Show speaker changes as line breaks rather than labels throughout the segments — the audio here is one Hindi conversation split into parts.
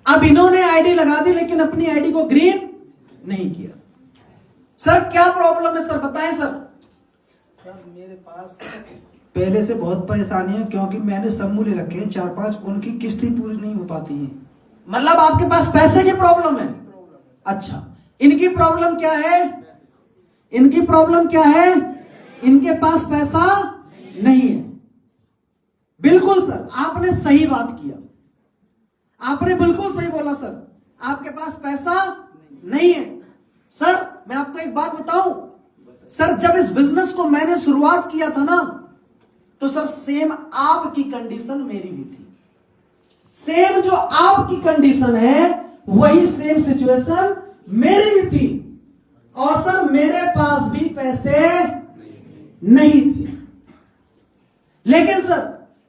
अब इन्होंने आईडी लगा दी लेकिन अपनी आईडी को ग्रीन नहीं किया। सर क्या प्रॉब्लम है सर, बताएं सर।
सर मेरे पास पहले से बहुत परेशानी है, क्योंकि मैंने समूह ले रखे हैं 4-5, उनकी किस्तें पूरी नहीं हो पाती हैं।
मतलब आपके पास पैसे की प्रॉब्लम है? अच्छा, इनकी प्रॉब्लम क्या है? इनकी प्रॉब्लम क्या है? इनके पास पैसा नहीं है। बिल्कुल सर, आपने सही बात किया, आपने बिल्कुल सही बोला सर, आपके पास पैसा नहीं है। सर मैं आपको एक बात बताऊं सर, जब इस बिजनेस को मैंने शुरुआत किया था ना, तो सर सेम आपकी कंडीशन मेरी भी थी। सेम जो आपकी कंडीशन है वही सेम सिचुएशन मेरी भी थी, और सर मेरे पास भी पैसे नहीं थे। लेकिन सर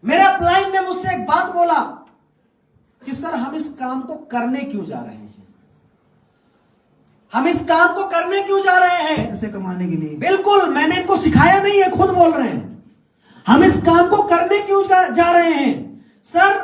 मेरे अपलाइन ने मुझसे एक बात बोला कि सर हम इस काम को करने क्यों जा रहे हैं, हम इस काम को करने क्यों जा रहे हैं?
पैसे कमाने के लिए।
बिल्कुल, मैंने इनको सिखाया नहीं है, खुद बोल रहे हैं। हम इस काम को करने क्यों जा रहे हैं? सर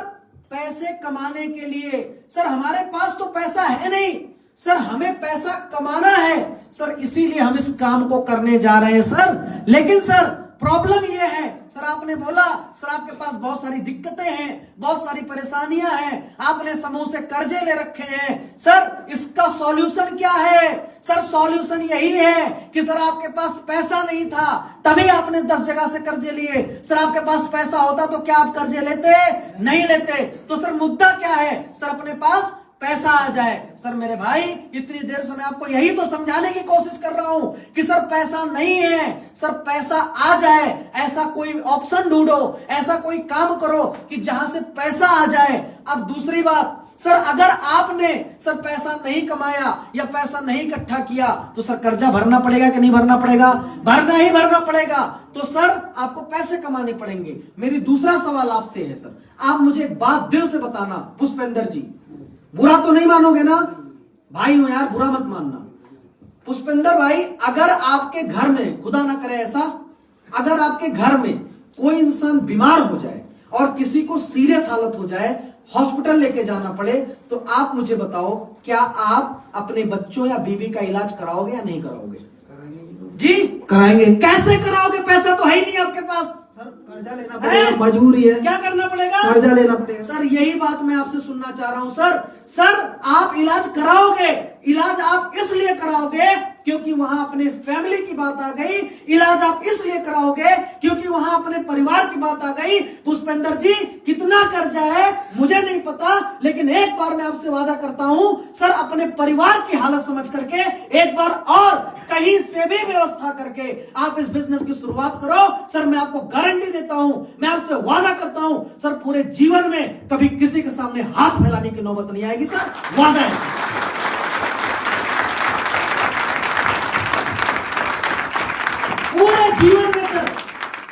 पैसे कमाने के लिए। सर हमारे पास तो पैसा है नहीं सर, हमें पैसा कमाना है सर, इसीलिए हम इस काम को करने जा रहे हैं सर। लेकिन सर प्रॉब्लम यह है सर, आपने बोला सर आपके पास बहुत सारी दिक्कतें हैं, बहुत सारी परेशानियां हैं, आपने समूह से कर्जे ले रखे हैं। सर इसका सॉल्यूशन क्या है? सर सॉल्यूशन यही है कि सर आपके पास पैसा नहीं था तभी आपने 10 जगह से कर्जे लिए। सर आपके पास पैसा होता तो क्या आप कर्जे लेते? नहीं लेते। तो सर मुद्दा क्या है? सर अपने पास पैसा आ जाए। सर मेरे भाई, इतनी देर से मैं आपको यही तो समझाने की कोशिश कर रहा हूं कि सर पैसा नहीं है, सर पैसा आ जाए। ऐसा कोई ऑप्शन ढूंढो, ऐसा कोई काम करो कि जहां से पैसा आ जाए। अब दूसरी बात सर, अगर आपने सर पैसा नहीं कमाया या पैसा नहीं इकट्ठा किया तो सर कर्जा भरना पड़ेगा कि नहीं भरना पड़ेगा? भरना ही भरना पड़ेगा। तो सर आपको पैसे कमाने पड़ेंगे। मेरी दूसरा सवाल आपसे है सर, आप मुझे एक बात दिल से बताना, पुष्पेंद्र जी, बुरा तो नहीं मानोगे ना? भाई हो यार, बुरा मत मानना। पुष्पेंद्र भाई, अगर आपके घर में, खुदा ना करे ऐसा, अगर आपके घर में कोई इंसान बीमार हो जाए और किसी को सीरियस हालत हो जाए, हॉस्पिटल लेके जाना पड़े, तो आप मुझे बताओ, क्या आप अपने बच्चों या बीवी का इलाज कराओगे या नहीं कराओगे? जी
कराएंगे।
कैसे कराओगे? पैसा तो है ही नहीं आपके पास।
सर कर्जा लेना पड़ेगा, मजबूरी है।
क्या करना पड़ेगा?
कर्जा लेना पड़ेगा।
सर यही बात मैं आपसे सुनना चाह रहा हूं सर। सर आप इलाज कराओगे, इलाज आप इसलिए कराओगे क्योंकि वहां अपने फैमिली की बात आ गई। इलाज आप इसलिए कराओगे क्योंकि वहां अपने परिवार की बात आ गई। पुष्पेंद्र जी, कितना कर्जा है मुझे नहीं पता, लेकिन एक बार मैं आपसे वादा करता हूं सर, अपने परिवार की हालत समझ करके एक बार और कहीं से भी व्यवस्था करके आप इस बिजनेस की शुरुआत करो। सर मैं आपको गारंटी देता हूं, मैं आपसे वादा करता हूं सर, पूरे जीवन में कभी किसी के सामने हाथ फैलाने की नौबत नहीं आएगी सर, वादा है। पूरे जीवन में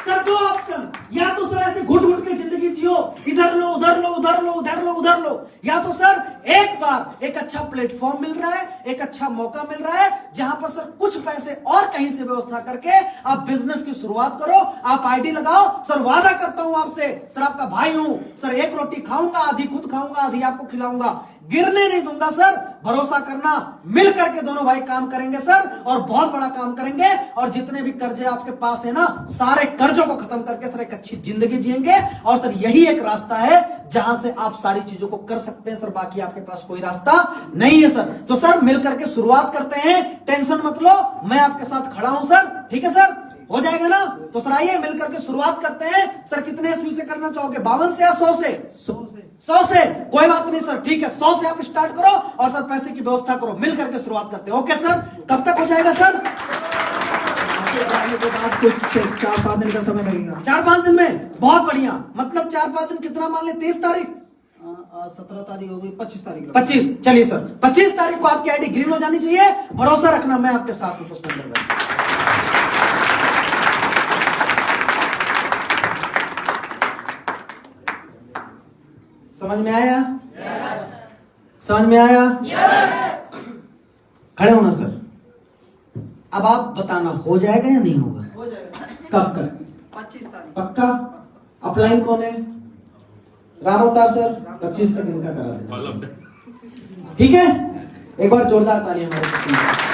सर दो ऑप्शन, या तो सर ऐसे घुट घुट के जिंदगी जियो, इधर लो उधर लो उधर लो उधर लो उधर लो, या तो सर एक बार एक अच्छा प्लेटफॉर्म मिल रहा है, एक अच्छा मौका मिल रहा है जहां पर सर कुछ पैसे और कहीं से व्यवस्था करके आप बिजनेस की शुरुआत करो, आप आईडी लगाओ। सर वादा करता हूं आपसे, सर आपका भाई हूं सर, एक रोटी खाऊंगा, आधी खुद खाऊंगा, आधी आपको खिलाऊंगा, गिरने नहीं दूंगा सर, भरोसा करना। मिल करके दोनों भाई काम करेंगे सर, और बहुत बड़ा काम करेंगे, और जितने भी कर्जे आपके पास है ना, सारे कर्जों को खत्म करके सर एक अच्छी जिंदगी जिएंगे। और सर यही एक रास्ता है जहां से आप सारी चीजों को कर सकते हैं सर, बाकी आपके पास कोई रास्ता नहीं है सर। तो सर मिल करके शुरुआत करते हैं, टेंशन मत लो, मैं आपके साथ खड़ा हूं सर, ठीक है सर? हो जाएगा ना? तो सर आइए मिल करके शुरुआत करते हैं। सर कितने ईस्वी से करना चाहोगे, 52 से या 100 से? 100 से कोई बात नहीं सर, ठीक है, 100 से आप स्टार्ट करो और सर पैसे की व्यवस्था करो, मिल करके शुरुआत करते हैं। ओके सर, कब तक हो जाएगा सर?
जाने के बाद कुछ 4-5 दिन का समय लगेगा।
4-5 दिन में? बहुत बढ़िया। मतलब 4-5 दिन कितना मान ले, 23 तारीख,
17 तारीख हो गई, 25 तारीख
25, चलिए सर 25 तारीख को आपकी आईडी ग्रीन हो जानी चाहिए। भरोसा रखना, मैं आपके साथ हूं पुष्पेंद्र भाई। समझ में आया? समझ में आया? खड़े होना सर। अब आप बताना हो जाएगा या नहीं होगा?
हो जाएगा।
कब तक?
25 तारीख
पक्का? अपलाइन कौन है? राम अवतार सर, 25 तक इनका करा देना। ठीक है, एक बार जोरदार तालियां हमारे